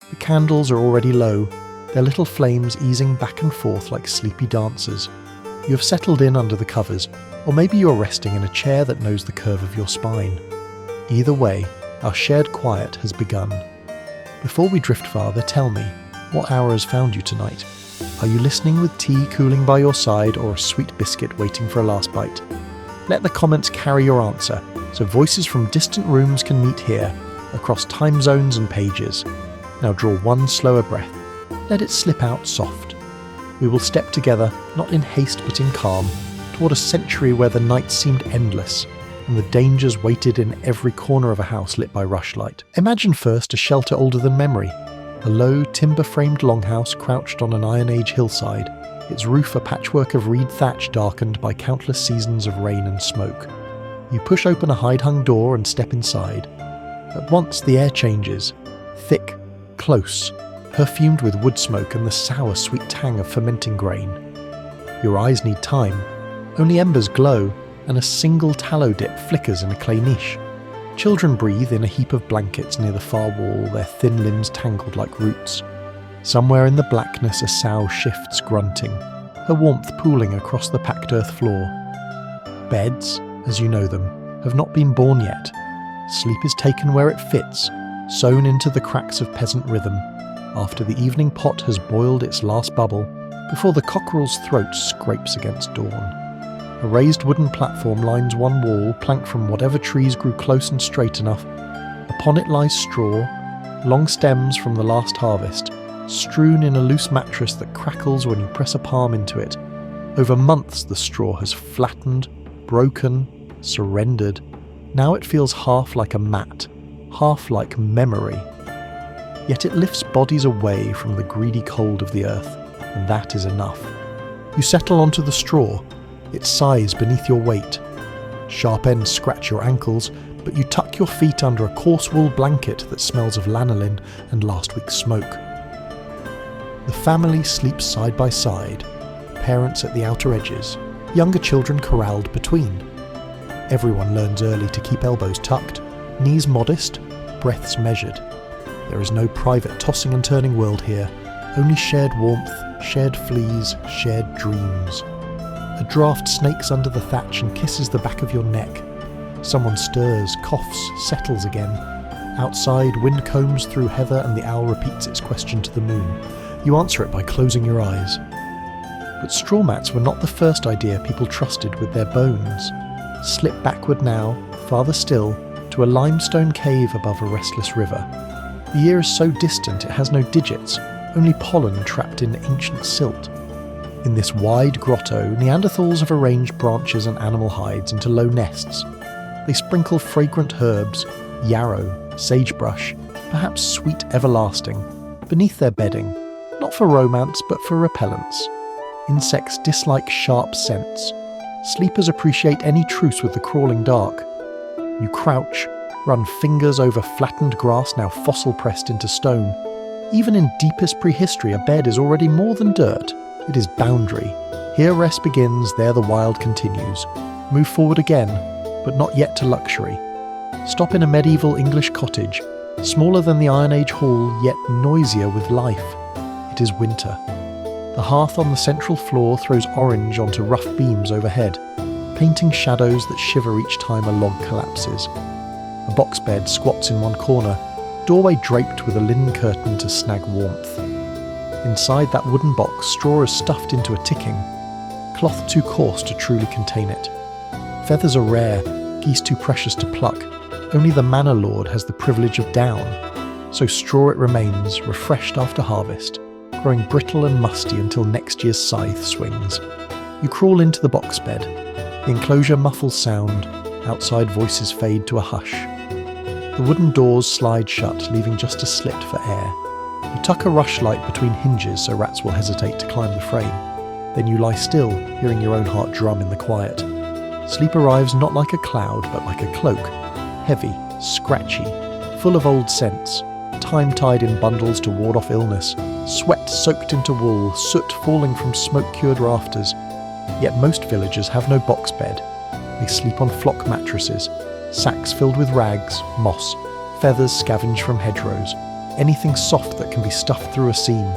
The candles are already low, their little flames easing back and forth like sleepy dancers. You have settled in under the covers, or maybe you're resting in a chair that knows the curve of your spine. Either way, our shared quiet has begun. Before we drift farther, tell me, what hour has found you tonight? Are you listening with tea cooling by your side or a sweet biscuit waiting for a last bite? Let the comments carry your answer, so voices from distant rooms can meet here, across time zones and pages. Now draw one slower breath. Let it slip out soft. We will step together, not in haste but in calm, toward a century where the nights seemed endless, and the dangers waited in every corner of a house lit by rushlight. Imagine first a shelter older than memory. A low, timber-framed longhouse crouched on an Iron Age hillside, its roof a patchwork of reed thatch darkened by countless seasons of rain and smoke. You push open a hide-hung door and step inside. At once the air changes, thick, close, perfumed with wood smoke and the sour, sweet tang of fermenting grain. Your eyes need time. Only embers glow, and a single tallow dip flickers in a clay niche. Children breathe in a heap of blankets near the far wall, their thin limbs tangled like roots. Somewhere in the blackness a sow shifts grunting, her warmth pooling across the packed earth floor. Beds, as you know them, have not been born yet. Sleep is taken where it fits, sewn into the cracks of peasant rhythm, after the evening pot has boiled its last bubble, before the cockerel's throat scrapes against dawn. A raised wooden platform lines one wall, planked from whatever trees grew close and straight enough. Upon it lies straw, long stems from the last harvest, strewn in a loose mattress that crackles when you press a palm into it. Over months the straw has flattened, broken, surrendered. Now it feels half like a mat, half like memory. Yet it lifts bodies away from the greedy cold of the earth, and that is enough. You settle onto the straw. It sighs beneath your weight. Sharp ends scratch your ankles, but you tuck your feet under a coarse wool blanket that smells of lanolin and last week's smoke. The family sleeps side by side, parents at the outer edges, younger children corralled between. Everyone learns early to keep elbows tucked, knees modest, breaths measured. There is no private tossing and turning world here, only shared warmth, shared fleas, shared dreams. A draught snakes under the thatch and kisses the back of your neck. Someone stirs, coughs, settles again. Outside, wind combs through heather and the owl repeats its question to the moon. You answer it by closing your eyes. But straw mats were not the first idea people trusted with their bones. Slip backward now, farther still, to a limestone cave above a restless river. The year is so distant it has no digits, only pollen trapped in ancient silt. In this wide grotto, Neanderthals have arranged branches and animal hides into low nests. They sprinkle fragrant herbs, yarrow, sagebrush, perhaps sweet everlasting, beneath their bedding, not for romance but for repellence. Insects dislike sharp scents. Sleepers appreciate any truce with the crawling dark. You crouch, run fingers over flattened grass now fossil-pressed into stone. Even in deepest prehistory, a bed is already more than dirt. It is boundary. Here rest begins, there the wild continues. Move forward again, but not yet to luxury. Stop in a medieval English cottage, smaller than the Iron Age hall, yet noisier with life. It is winter. The hearth on the central floor throws orange onto rough beams overhead, painting shadows that shiver each time a log collapses. A box bed squats in one corner, doorway draped with a linen curtain to snag warmth. Inside that wooden box, straw is stuffed into a ticking, cloth too coarse to truly contain it. Feathers are rare, geese too precious to pluck. Only the manor lord has the privilege of down, so straw it remains, refreshed after harvest, growing brittle and musty until next year's scythe swings. You crawl into the box bed. The enclosure muffles sound, outside voices fade to a hush. The wooden doors slide shut, leaving just a slit for air. You tuck a rushlight between hinges so rats will hesitate to climb the frame. Then you lie still, hearing your own heart drum in the quiet. Sleep arrives not like a cloud, but like a cloak. Heavy, scratchy, full of old scents, time tied in bundles to ward off illness, sweat soaked into wool, soot falling from smoke-cured rafters. Yet most villagers have no box bed. They sleep on flock mattresses, sacks filled with rags, moss, feathers scavenged from hedgerows, anything soft that can be stuffed through a seam.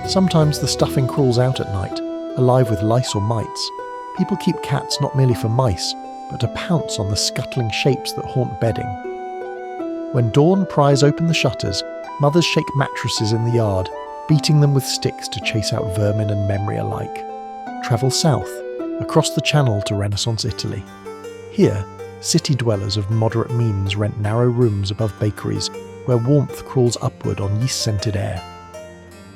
Sometimes the stuffing crawls out at night, alive with lice or mites. People keep cats not merely for mice, but to pounce on the scuttling shapes that haunt bedding. When dawn pries open the shutters, mothers shake mattresses in the yard, beating them with sticks to chase out vermin and memory alike. Travel south, across the channel to Renaissance Italy. Here, city dwellers of moderate means rent narrow rooms above bakeries, where warmth crawls upward on yeast-scented air.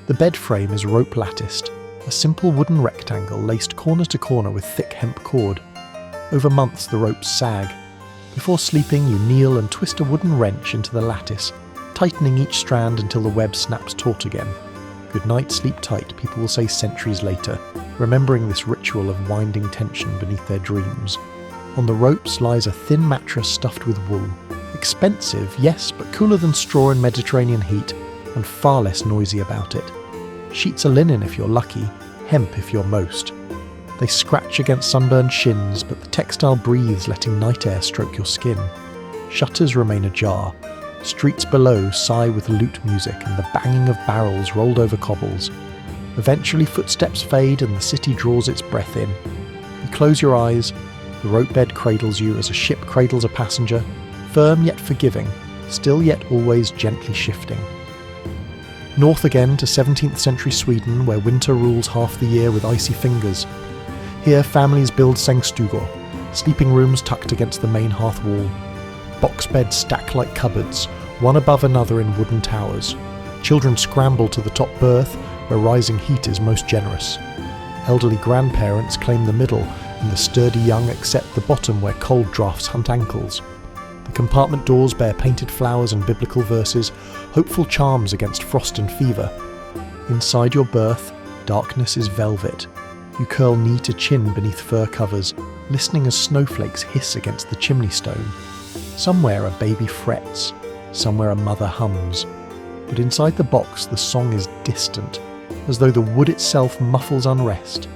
The bed frame is rope latticed, a simple wooden rectangle laced corner to corner with thick hemp cord. Over months the ropes sag. Before sleeping you kneel and twist a wooden wrench into the lattice, tightening each strand until the web snaps taut again. Good night, sleep tight, people will say centuries later, remembering this ritual of winding tension beneath their dreams. On the ropes lies a thin mattress stuffed with wool. Expensive, yes, but cooler than straw in Mediterranean heat, and far less noisy about it. Sheets are linen if you're lucky, hemp if you're most. They scratch against sunburned shins, but the textile breathes, letting night air stroke your skin. Shutters remain ajar. Streets below sigh with lute music and the banging of barrels rolled over cobbles. Eventually footsteps fade and the city draws its breath in. You close your eyes. The rope bed cradles you as a ship cradles a passenger, firm yet forgiving, still yet always gently shifting. North again to 17th century Sweden, where winter rules half the year with icy fingers. Here families build sängstugor, sleeping rooms tucked against the main hearth wall. Box beds stack like cupboards, one above another in wooden towers. Children scramble to the top berth, where rising heat is most generous. Elderly grandparents claim the middle, and the sturdy young accept the bottom where cold drafts hunt ankles. The compartment doors bear painted flowers and biblical verses, hopeful charms against frost and fever. Inside your berth, darkness is velvet. You curl knee to chin beneath fur covers, listening as snowflakes hiss against the chimney stone. Somewhere a baby frets, somewhere a mother hums. But inside the box the song is distant, as though the wood itself muffles unrest.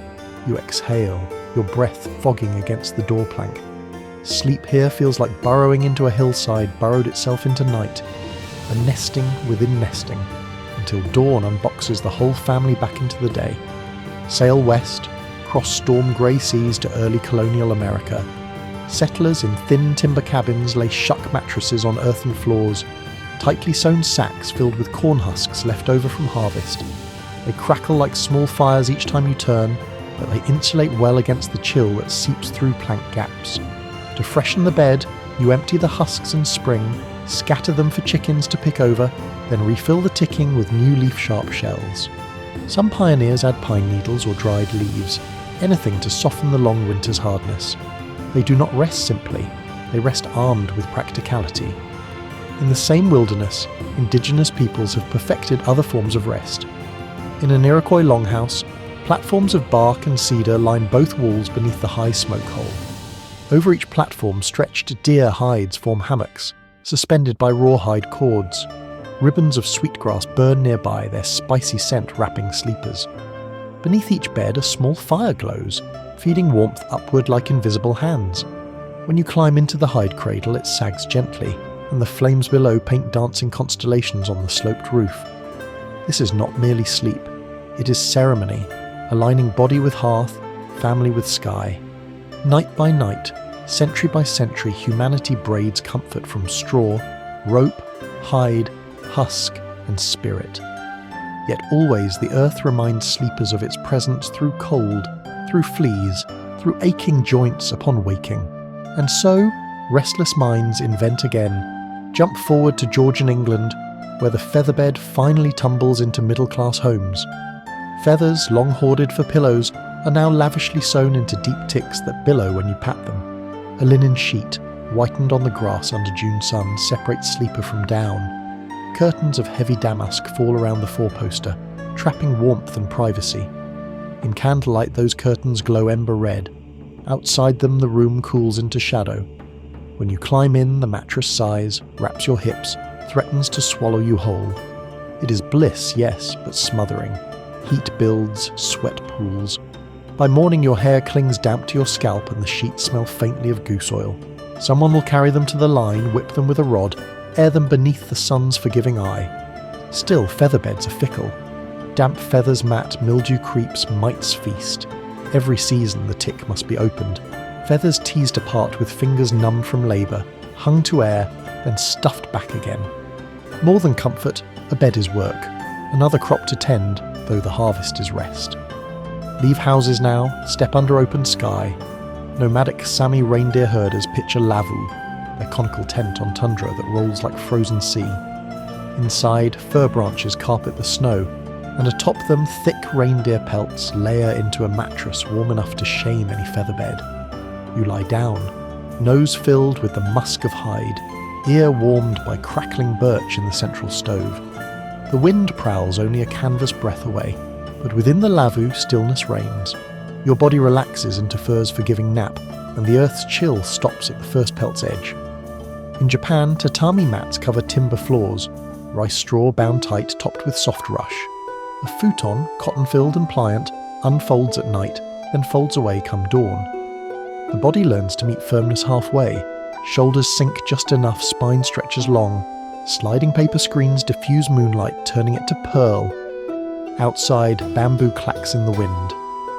You exhale, your breath fogging against the door plank. Sleep here feels like burrowing into a hillside burrowed itself into night, a nesting within nesting, until dawn unboxes the whole family back into the day. Sail west, cross storm grey seas to early colonial America. Settlers in thin timber cabins lay shuck mattresses on earthen floors, tightly sewn sacks filled with corn husks left over from harvest. They crackle like small fires each time you turn, but they insulate well against the chill that seeps through plank gaps. To freshen the bed, you empty the husks in spring, scatter them for chickens to pick over, then refill the ticking with new leaf-sharp shells. Some pioneers add pine needles or dried leaves, anything to soften the long winter's hardness. They do not rest simply, they rest armed with practicality. In the same wilderness, indigenous peoples have perfected other forms of rest. In an Iroquois longhouse, platforms of bark and cedar line both walls beneath the high smoke hole. Over each platform stretched deer hides form hammocks, suspended by rawhide cords. Ribbons of sweetgrass burn nearby, their spicy scent wrapping sleepers. Beneath each bed a small fire glows, feeding warmth upward like invisible hands. When you climb into the hide cradle it sags gently, and the flames below paint dancing constellations on the sloped roof. This is not merely sleep, it is ceremony, aligning body with hearth, family with sky. Night by night, century by century, humanity braids comfort from straw, rope, hide, husk, and spirit. Yet always the earth reminds sleepers of its presence through cold, through fleas, through aching joints upon waking. And so, restless minds invent again, jump forward to Georgian England, where the featherbed finally tumbles into middle-class homes. Feathers, long hoarded for pillows, are now lavishly sewn into deep ticks that billow when you pat them. A linen sheet, whitened on the grass under June sun, separates sleeper from down. Curtains of heavy damask fall around the four-poster, trapping warmth and privacy. In candlelight those curtains glow ember red. Outside them the room cools into shadow. When you climb in, the mattress sighs, wraps your hips, threatens to swallow you whole. It is bliss, yes, but smothering. Heat builds, sweat pools. By morning your hair clings damp to your scalp and the sheets smell faintly of goose oil. Someone will carry them to the line, whip them with a rod, air them beneath the sun's forgiving eye. Still, featherbeds are fickle. Damp feathers mat, mildew creeps, mites feast. Every season the tick must be opened. Feathers teased apart with fingers numb from labour, hung to air, then stuffed back again. More than comfort, a bed is work. Another crop to tend, though the harvest is rest. Leave houses now, step under open sky. Nomadic Sami reindeer herders pitch a lavu, their conical tent on tundra that rolls like frozen sea. Inside, fir branches carpet the snow, and atop them thick reindeer pelts layer into a mattress warm enough to shame any featherbed. You lie down, nose filled with the musk of hide, ear warmed by crackling birch in the central stove. The wind prowls only a canvas breath away, but within the lavu stillness reigns. Your body relaxes into fur's forgiving nap, and the earth's chill stops at the first pelt's edge. In Japan, tatami mats cover timber floors, rice straw bound tight topped with soft rush. A futon, cotton-filled and pliant, unfolds at night, then folds away come dawn. The body learns to meet firmness halfway. Shoulders sink just enough, spine stretches long. Sliding paper screens diffuse moonlight, turning it to pearl. Outside, bamboo clacks in the wind.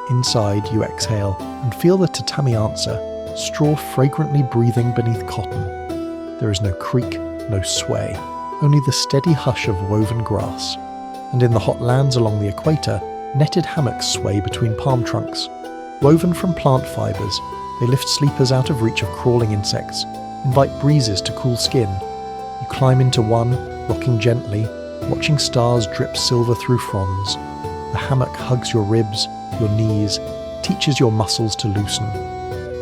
Inside, you exhale and feel the tatami answer, straw fragrantly breathing beneath cotton. There is no creak, no sway, only the steady hush of woven grass. And in the hot lands along the equator, netted hammocks sway between palm trunks. Woven from plant fibres, they lift sleepers out of reach of crawling insects, invite breezes to cool skin. You climb into one, rocking gently, watching stars drip silver through fronds. The hammock hugs your ribs, your knees, teaches your muscles to loosen.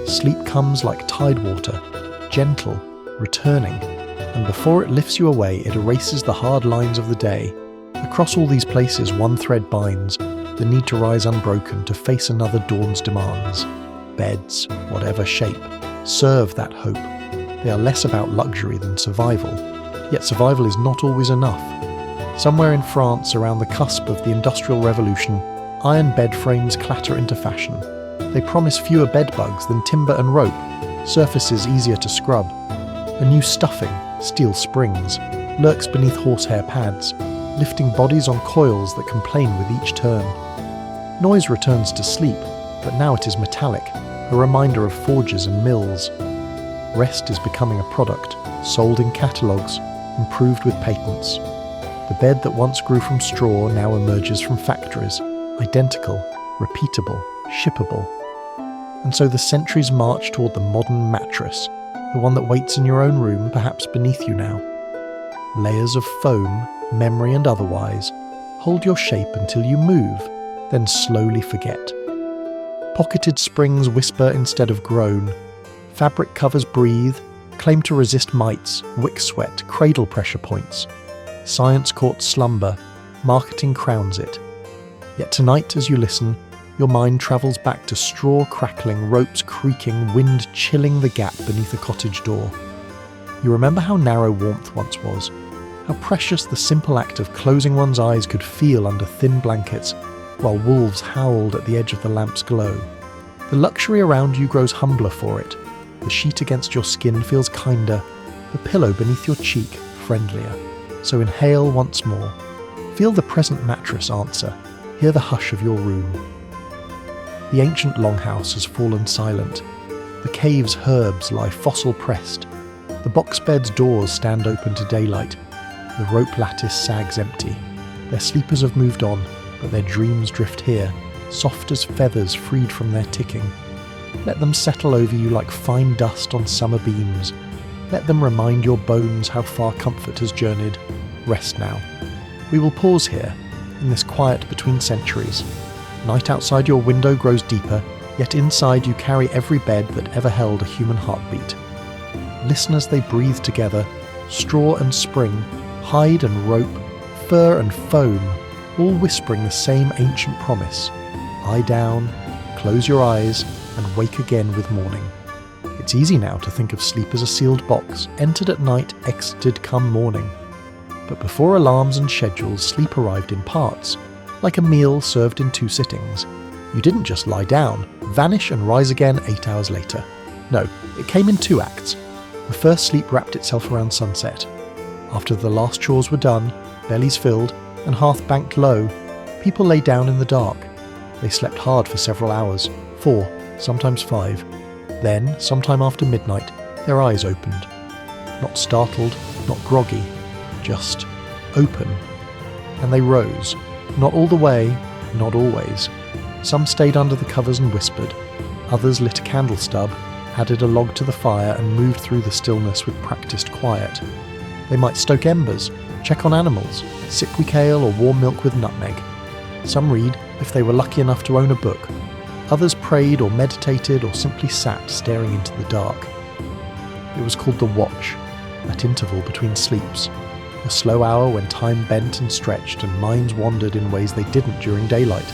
Sleep comes like tide water, gentle, returning, and before it lifts you away, it erases the hard lines of the day. Across all these places, one thread binds, the need to rise unbroken to face another dawn's demands. Beds, whatever shape, serve that hope. They are less about luxury than survival, yet survival is not always enough. Somewhere in France, around the cusp of the Industrial Revolution, iron bed frames clatter into fashion. They promise fewer bed bugs than timber and rope, surfaces easier to scrub. A new stuffing, steel springs, lurks beneath horsehair pads, lifting bodies on coils that complain with each turn. Noise returns to sleep, but now it is metallic, a reminder of forges and mills. Rest is becoming a product, sold in catalogues, improved with patents. The bed that once grew from straw now emerges from factories, identical, repeatable, shippable. And so the centuries march toward the modern mattress, the one that waits in your own room, perhaps beneath you now. Layers of foam, memory and otherwise, hold your shape until you move, then slowly forget. Pocketed springs whisper instead of groan. Fabric covers breathe, claim to resist mites, wick sweat, cradle pressure points. Science courts slumber, marketing crowns it. Yet tonight, as you listen, your mind travels back to straw crackling, ropes creaking, wind chilling the gap beneath a cottage door. You remember how narrow warmth once was, how precious the simple act of closing one's eyes could feel under thin blankets, while wolves howled at the edge of the lamp's glow. The luxury around you grows humbler for it. The sheet against your skin feels kinder, the pillow beneath your cheek friendlier. So inhale once more. Feel the present mattress answer. Hear the hush of your room. The ancient longhouse has fallen silent. The cave's herbs lie fossil-pressed. The box bed's doors stand open to daylight. The rope lattice sags empty. Their sleepers have moved on, but their dreams drift here, soft as feathers freed from their ticking. Let them settle over you like fine dust on summer beams. Let them remind your bones how far comfort has journeyed. Rest now. We will pause here, in this quiet between centuries. Night outside your window grows deeper, yet inside you carry every bed that ever held a human heartbeat. Listen as they breathe together, straw and spring, hide and rope, fur and foam, all whispering the same ancient promise. Lie down, close your eyes, and wake again with morning. It's easy now to think of sleep as a sealed box, entered at night, exited come morning. But before alarms and schedules, sleep arrived in parts, like a meal served in 2 sittings. You didn't just lie down, vanish and rise again 8 hours later. No, it came in 2 acts. The first sleep wrapped itself around sunset. After the last chores were done, bellies filled and hearth banked low, people lay down in the dark. They slept hard for several hours, 4, sometimes 5. Then, sometime after midnight, their eyes opened. Not startled, not groggy, just open. And they rose, not all the way, not always. Some stayed under the covers and whispered. Others lit a candle stub, added a log to the fire and moved through the stillness with practised quiet. They might stoke embers, check on animals, sip kale or warm milk with nutmeg. Some read, if they were lucky enough to own a book. Others prayed or meditated or simply sat staring into the dark. It was called the watch, that interval between sleeps, a slow hour when time bent and stretched and minds wandered in ways they didn't during daylight.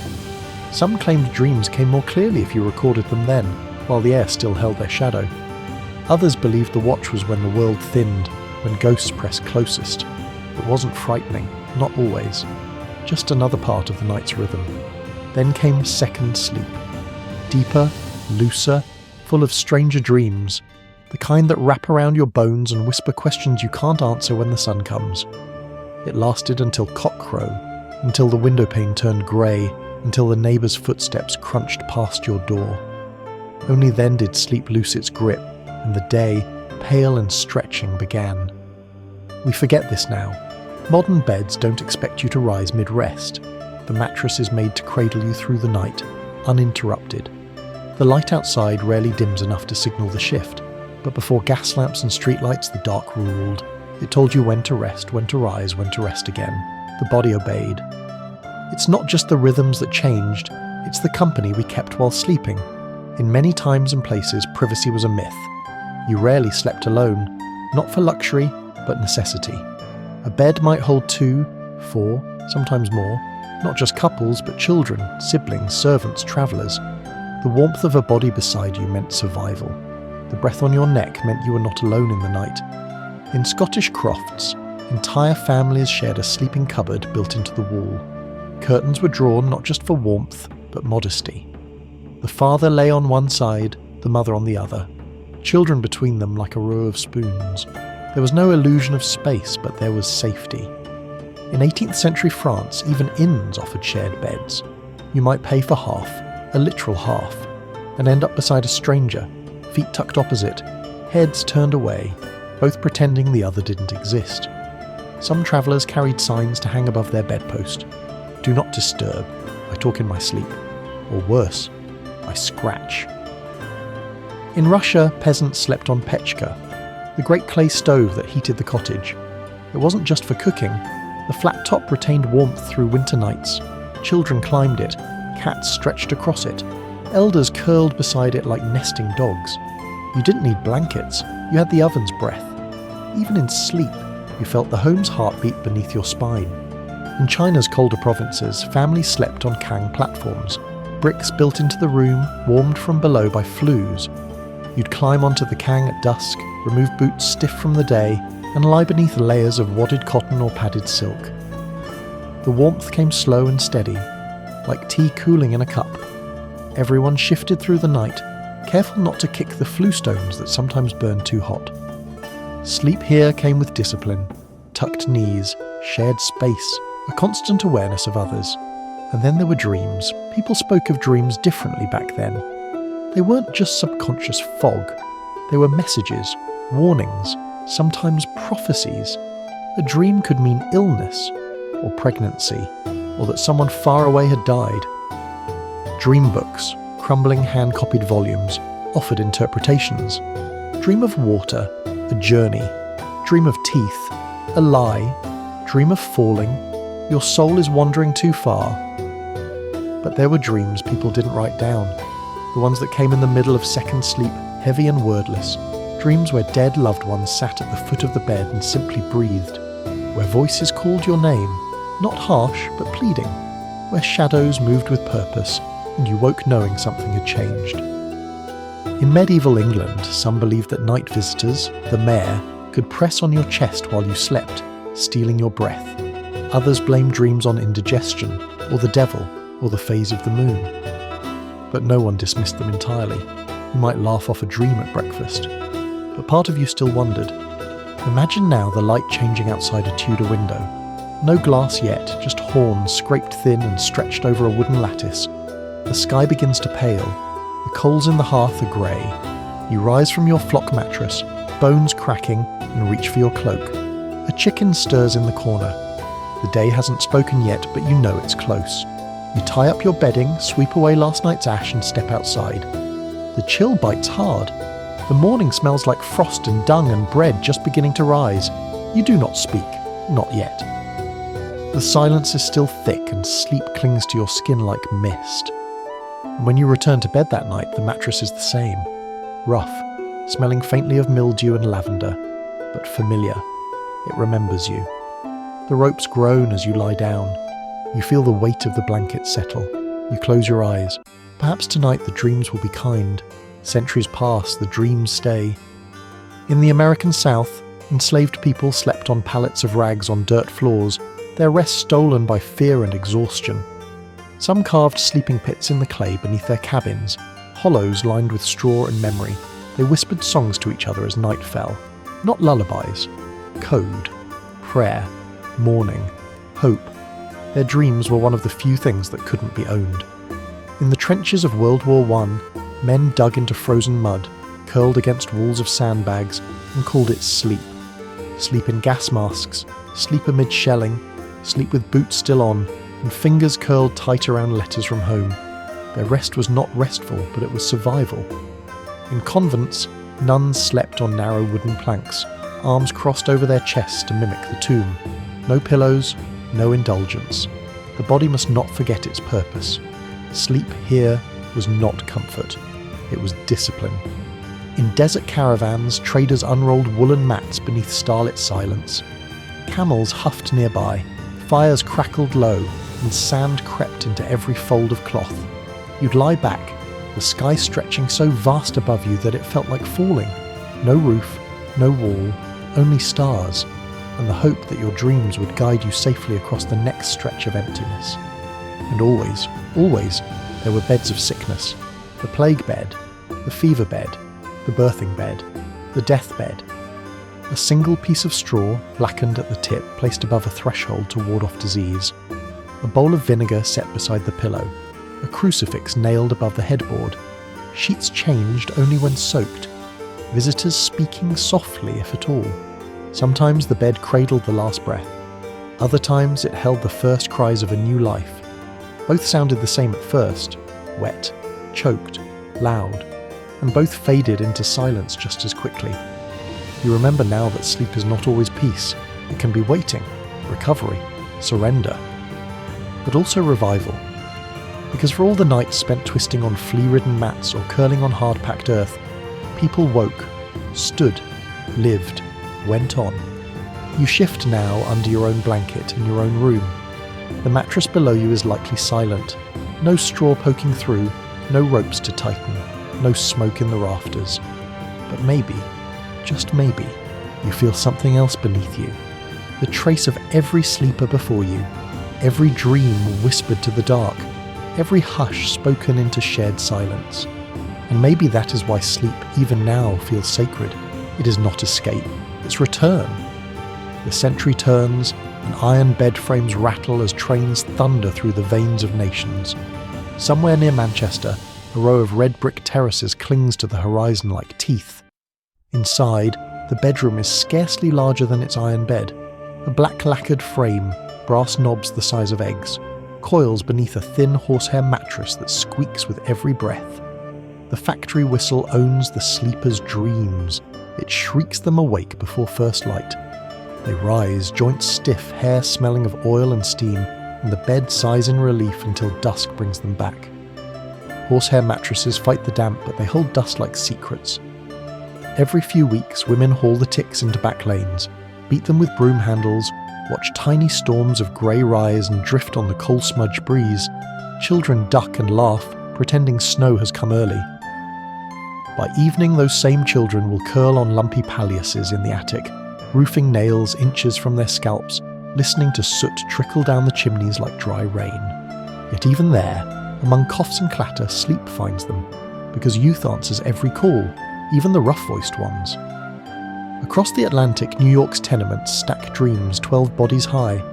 Some claimed dreams came more clearly if you recorded them then, while the air still held their shadow. Others believed the watch was when the world thinned, when ghosts pressed closest. It wasn't frightening, not always. Just another part of the night's rhythm. Then came second sleep. Deeper, looser, full of stranger dreams, the kind that wrap around your bones and whisper questions you can't answer when the sun comes. It lasted until cockcrow, until the windowpane turned grey, until the neighbour's footsteps crunched past your door. Only then did sleep loose its grip, and the day, pale and stretching, began. We forget this now. Modern beds don't expect you to rise mid-rest. The mattress is made to cradle you through the night, uninterrupted. The light outside rarely dims enough to signal the shift, but before gas lamps and streetlights the dark ruled. It told you when to rest, when to rise, when to rest again. The body obeyed. It's not just the rhythms that changed, it's the company we kept while sleeping. In many times and places, privacy was a myth. You rarely slept alone, not for luxury, but necessity. A bed might hold 2, 4, sometimes more, not just couples, but children, siblings, servants, travellers. The warmth of a body beside you meant survival. The breath on your neck meant you were not alone in the night. In Scottish crofts, entire families shared a sleeping cupboard built into the wall. Curtains were drawn not just for warmth, but modesty. The father lay on one side, the mother on the other. Children between them like a row of spoons. There was no illusion of space, but there was safety. In 18th century France, even inns offered shared beds. You might pay for half, a literal half, and end up beside a stranger, feet tucked opposite, heads turned away, both pretending the other didn't exist. Some travellers carried signs to hang above their bedpost. Do not disturb, I talk in my sleep. Or worse, I scratch. In Russia, peasants slept on pechka, the great clay stove that heated the cottage. It wasn't just for cooking. The flat top retained warmth through winter nights. Children climbed it, cats stretched across it, elders curled beside it like nesting dogs. You didn't need blankets, you had the oven's breath. Even in sleep, you felt the home's heartbeat beneath your spine. In China's colder provinces, families slept on kang platforms, bricks built into the room, warmed from below by flues. You'd climb onto the kang at dusk, remove boots stiff from the day, and lie beneath layers of wadded cotton or padded silk. The warmth came slow and steady, like tea cooling in a cup. Everyone shifted through the night, careful not to kick the flue stones that sometimes burned too hot. Sleep here came with discipline, tucked knees, shared space, a constant awareness of others. And then there were dreams. People spoke of dreams differently back then. They weren't just subconscious fog. They were messages, warnings, sometimes prophecies. A dream could mean illness, or pregnancy, or that someone far away had died. Dream books, crumbling hand-copied volumes, offered interpretations. Dream of water, a journey. Dream of teeth, a lie. Dream of falling. Your soul is wandering too far. But there were dreams people didn't write down. The ones that came in the middle of second sleep, heavy and wordless. Dreams where dead loved ones sat at the foot of the bed and simply breathed. Where voices called your name, not harsh, but pleading. Where shadows moved with purpose, and you woke knowing something had changed. In medieval England, some believed that night visitors, the mayor, could press on your chest while you slept, stealing your breath. Others blamed dreams on indigestion, or the devil, or the phase of the moon. But no one dismissed them entirely. You might laugh off a dream at breakfast. But part of you still wondered. Imagine now the light changing outside a Tudor window. No glass yet, just horns scraped thin and stretched over a wooden lattice. The sky begins to pale. The coals in the hearth are grey. You rise from your flock mattress, bones cracking, and reach for your cloak. A chicken stirs in the corner. The day hasn't spoken yet, but you know it's close. You tie up your bedding, sweep away last night's ash, and step outside. The chill bites hard. The morning smells like frost and dung and bread just beginning to rise. You do not speak, not yet. The silence is still thick and sleep clings to your skin like mist. And when you return to bed that night, the mattress is the same. Rough, smelling faintly of mildew and lavender, but familiar. It remembers you. The ropes groan as you lie down. You feel the weight of the blanket settle. You close your eyes. Perhaps tonight the dreams will be kind. Centuries pass, the dreams stay. In the American South, enslaved people slept on pallets of rags on dirt floors, their rest stolen by fear and exhaustion. Some carved sleeping pits in the clay beneath their cabins, hollows lined with straw and memory. They whispered songs to each other as night fell. Not lullabies. Code. Prayer. Mourning. Hope. Their dreams were one of the few things that couldn't be owned. In the trenches of World War I, men dug into frozen mud, curled against walls of sandbags, and called it sleep. Sleep in gas masks, sleep amid shelling, sleep with boots still on, and fingers curled tight around letters from home. Their rest was not restful, but it was survival. In convents, nuns slept on narrow wooden planks, arms crossed over their chests to mimic the tomb. No pillows, no indulgence. The body must not forget its purpose. Sleep here was not comfort. It was discipline. In desert caravans, traders unrolled woolen mats beneath starlit silence. Camels huffed nearby, fires crackled low, and sand crept into every fold of cloth. You'd lie back, the sky stretching so vast above you that it felt like falling. No roof, no wall, only stars, and the hope that your dreams would guide you safely across the next stretch of emptiness. And always, always, there were beds of sickness. The plague bed, the fever bed, the birthing bed, the death bed. A single piece of straw, blackened at the tip, placed above a threshold to ward off disease. A bowl of vinegar set beside the pillow. A crucifix nailed above the headboard. Sheets changed only when soaked. Visitors speaking softly, if at all. Sometimes the bed cradled the last breath. Other times it held the first cries of a new life. Both sounded the same at first, wet, choked, loud, and both faded into silence just as quickly. You remember now that sleep is not always peace. It can be waiting, recovery, surrender, but also revival. Because for all the nights spent twisting on flea-ridden mats or curling on hard-packed earth, people woke, stood, lived, went on. You shift now under your own blanket in your own room. The mattress below you is likely silent. No straw poking through, no ropes to tighten, no smoke in the rafters. But maybe, just maybe, you feel something else beneath you. The trace of every sleeper before you, every dream whispered to the dark, every hush spoken into shared silence. And maybe that is why sleep, even now, feels sacred. It is not escape, it's return. The century turns, and iron bed frames rattle as trains thunder through the veins of nations. Somewhere near Manchester, a row of red brick terraces clings to the horizon like teeth. Inside, the bedroom is scarcely larger than its iron bed. A black lacquered frame, brass knobs the size of eggs, coils beneath a thin horsehair mattress that squeaks with every breath. The factory whistle owns the sleeper's dreams. It shrieks them awake before first light. They rise, joints stiff, hair smelling of oil and steam, and the bed sighs in relief until dusk brings them back. Horsehair mattresses fight the damp, but they hold dust like secrets. Every few weeks, women haul the ticks into back lanes, beat them with broom handles, watch tiny storms of grey rise and drift on the coal-smudged breeze. Children duck and laugh, pretending snow has come early. By evening, those same children will curl on lumpy palliaces in the attic, roofing nails inches from their scalps, listening to soot trickle down the chimneys like dry rain. Yet even there, among coughs and clatter, sleep finds them, because youth answers every call, even the rough-voiced ones. Across the Atlantic, New York's tenements stack dreams 12 bodies high.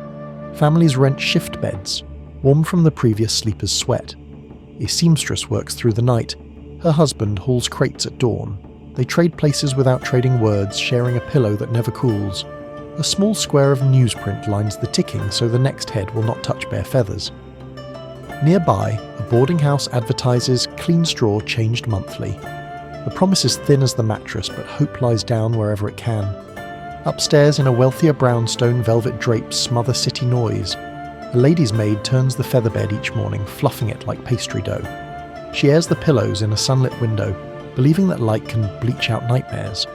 Families rent shift beds, warm from the previous sleeper's sweat. A seamstress works through the night. Her husband hauls crates at dawn. They trade places without trading words, sharing a pillow that never cools. A small square of newsprint lines the ticking so the next head will not touch bare feathers. Nearby, a boarding house advertises clean straw changed monthly. The promise is thin as the mattress, but hope lies down wherever it can. Upstairs, in a wealthier brownstone, velvet drapes smother city noise. A lady's maid turns the featherbed each morning, fluffing it like pastry dough. She airs the pillows in a sunlit window, believing that light can bleach out nightmares.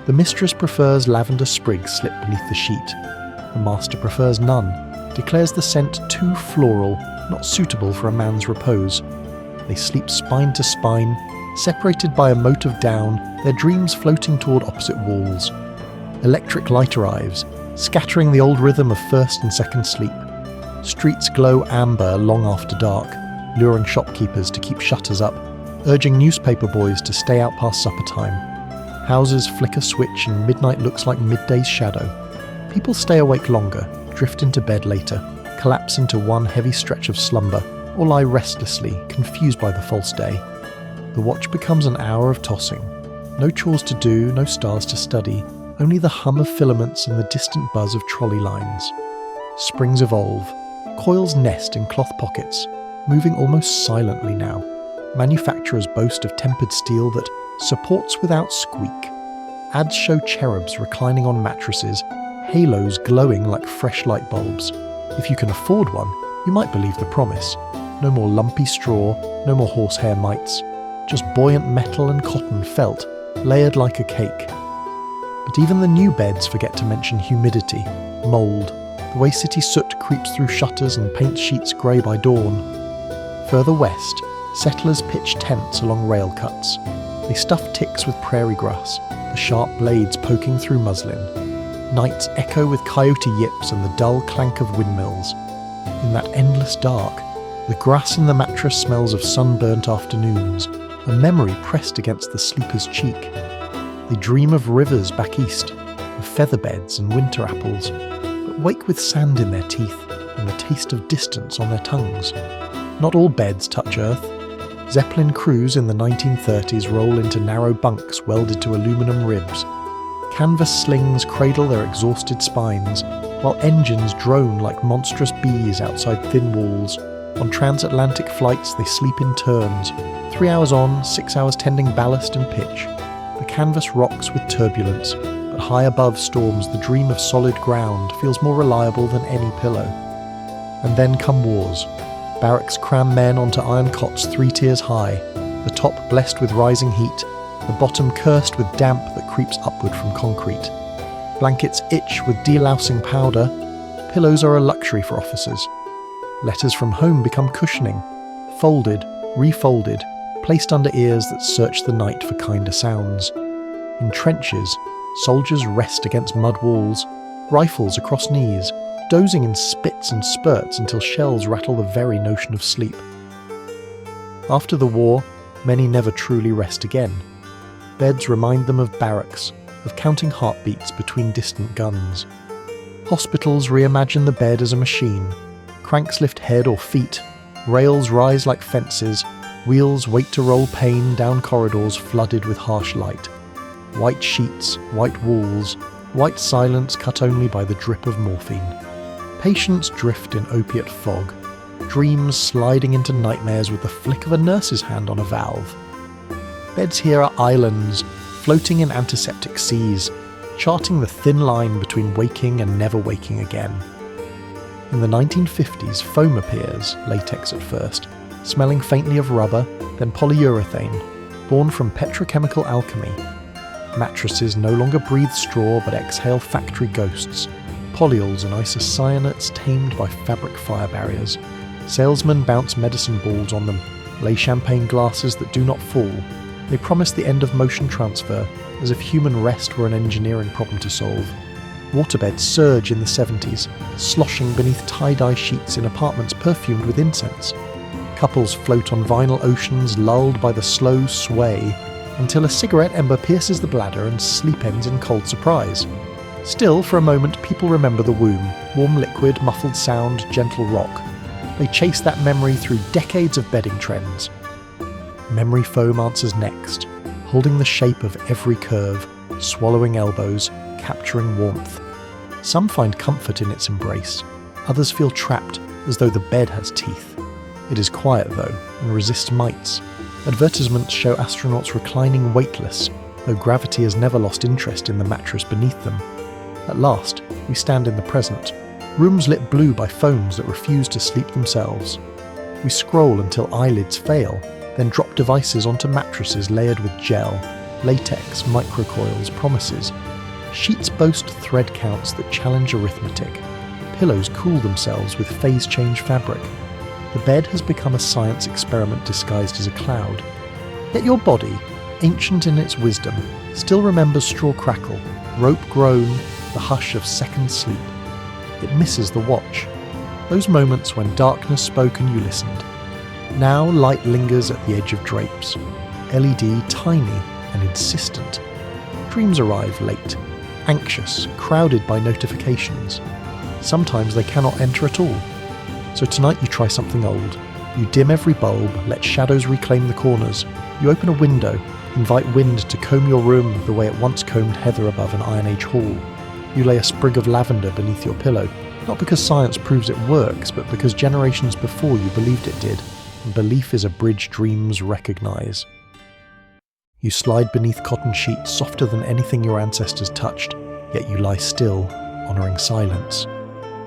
The mistress prefers lavender sprigs slipped beneath the sheet. The master prefers none, declares the scent too floral, not suitable for a man's repose. They sleep spine to spine, separated by a moat of down, their dreams floating toward opposite walls. Electric light arrives, scattering the old rhythm of first and second sleep. Streets glow amber long after dark, luring shopkeepers to keep shutters up, urging newspaper boys to stay out past supper time. Houses flicker switch and midnight looks like midday's shadow. People stay awake longer, drift into bed later, collapse into one heavy stretch of slumber, or lie restlessly, confused by the false day. The watch becomes an hour of tossing. No chores to do, no stars to study, only the hum of filaments and the distant buzz of trolley lines. Springs evolve. Coils nest in cloth pockets, moving almost silently now. Manufacturers boast of tempered steel that supports without squeak. Ads show cherubs reclining on mattresses, halos glowing like fresh light bulbs. If you can afford one, you might believe the promise. No more lumpy straw, no more horsehair mites. Just buoyant metal and cotton felt, layered like a cake. But even the new beds forget to mention humidity, mould, the way city soot creeps through shutters and paints sheets grey by dawn. Further west, settlers pitch tents along rail cuts. They stuff ticks with prairie grass, the sharp blades poking through muslin. Nights echo with coyote yips and the dull clank of windmills. In that endless dark, the grass in the mattress smells of sunburnt afternoons, a memory pressed against the sleeper's cheek. They dream of rivers back east, of featherbeds and winter apples, but wake with sand in their teeth and the taste of distance on their tongues. Not all beds touch earth. Zeppelin crews in the 1930s roll into narrow bunks welded to aluminum ribs. Canvas slings cradle their exhausted spines, while engines drone like monstrous bees outside thin walls. On transatlantic flights they sleep in turns, 3 hours on, 6 hours tending ballast and pitch. The canvas rocks with turbulence, but high above storms the dream of solid ground feels more reliable than any pillow. And then come wars. Barracks cram men onto iron cots 3 tiers high, the top blessed with rising heat, the bottom cursed with damp that creeps upward from concrete. Blankets itch with delousing powder. Pillows are a luxury for officers. Letters from home become cushioning, folded, refolded, placed under ears that search the night for kinder sounds. In trenches, soldiers rest against mud walls, rifles across knees, dozing in spits and spurts until shells rattle the very notion of sleep. After the war, many never truly rest again. Beds remind them of barracks, of counting heartbeats between distant guns. Hospitals reimagine the bed as a machine. Cranks lift head or feet, rails rise like fences, wheels wait to roll pain down corridors flooded with harsh light. White sheets, white walls, white silence cut only by the drip of morphine. Patients drift in opiate fog, dreams sliding into nightmares with the flick of a nurse's hand on a valve. Beds here are islands, floating in antiseptic seas, charting the thin line between waking and never waking again. In the 1950s, foam appears, latex at first, smelling faintly of rubber, then polyurethane, born from petrochemical alchemy. Mattresses no longer breathe straw but exhale factory ghosts, polyols and isocyanates tamed by fabric fire barriers. Salesmen bounce medicine balls on them, lay champagne glasses that do not fall. They promise the end of motion transfer, as if human rest were an engineering problem to solve. Waterbeds surge in the 70s, sloshing beneath tie-dye sheets in apartments perfumed with incense. Couples float on vinyl oceans lulled by the slow sway, until a cigarette ember pierces the bladder and sleep ends in cold surprise. Still, for a moment, people remember the womb, warm liquid, muffled sound, gentle rock. They chase that memory through decades of bedding trends. Memory foam answers next, holding the shape of every curve, swallowing elbows, capturing warmth. Some find comfort in its embrace. Others feel trapped, as though the bed has teeth. It is quiet, though, and resists mites. Advertisements show astronauts reclining weightless, though gravity has never lost interest in the mattress beneath them. At last, we stand in the present, rooms lit blue by phones that refuse to sleep themselves. We scroll until eyelids fail, then drop devices onto mattresses layered with gel, latex, microcoils, promises. Sheets boast thread counts that challenge arithmetic. Pillows cool themselves with phase change fabric. The bed has become a science experiment disguised as a cloud. Yet your body, ancient in its wisdom, still remembers straw crackle, rope groan, the hush of second sleep. It misses the watch. Those moments when darkness spoke and you listened. Now light lingers at the edge of drapes. LED tiny and insistent. Dreams arrive late, anxious, crowded by notifications. Sometimes they cannot enter at all. So tonight you try something old. You dim every bulb, let shadows reclaim the corners. You open a window, invite wind to comb your room the way it once combed heather above an Iron Age hall. You lay a sprig of lavender beneath your pillow, not because science proves it works, but because generations before you believed it did, and belief is a bridge dreams recognize. You slide beneath cotton sheets softer than anything your ancestors touched, yet you lie still, honouring silence.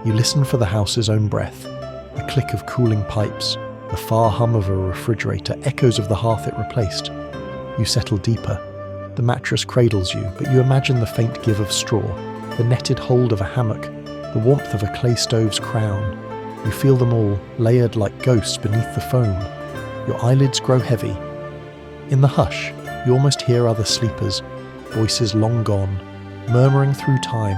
You listen for the house's own breath, the click of cooling pipes, the far hum of a refrigerator, echoes of the hearth it replaced. You settle deeper. The mattress cradles you, but you imagine the faint give of straw, the netted hold of a hammock, the warmth of a clay stove's crown. You feel them all, layered like ghosts beneath the foam. Your eyelids grow heavy. In the hush, you almost hear other sleepers, voices long gone, murmuring through time.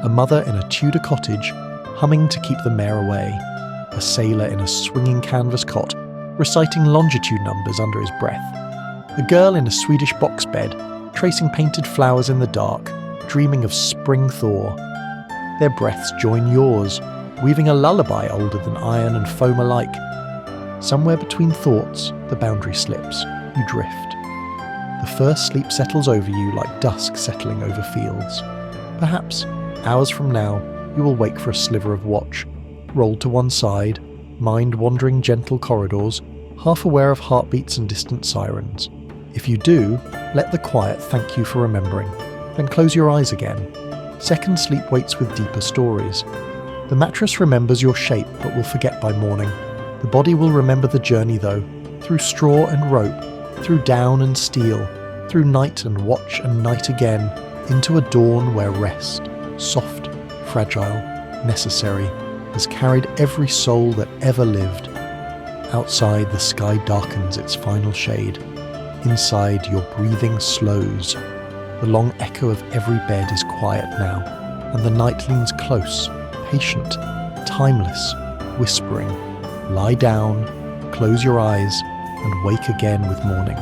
A mother in a Tudor cottage, humming to keep the mare away. A sailor in a swinging canvas cot, reciting longitude numbers under his breath. A girl in a Swedish box bed, tracing painted flowers in the dark, dreaming of spring thaw. Their breaths join yours, weaving a lullaby older than iron and foam alike. Somewhere between thoughts, the boundary slips. You drift. The first sleep settles over you like dusk settling over fields. Perhaps, hours from now, you will wake for a sliver of watch, rolled to one side, mind wandering gentle corridors, half aware of heartbeats and distant sirens. If you do, let the quiet thank you for remembering. Then close your eyes again. Second sleep waits with deeper stories. The mattress remembers your shape but will forget by morning. The body will remember the journey though, through straw and rope, through down and steel, through night and watch and night again, into a dawn where rest, soft, fragile, necessary, has carried every soul that ever lived. Outside, the sky darkens its final shade. Inside, your breathing slows. The long echo of every bed is quiet now, and the night leans close, patient, timeless, whispering, lie down, close your eyes, and wake again with morning.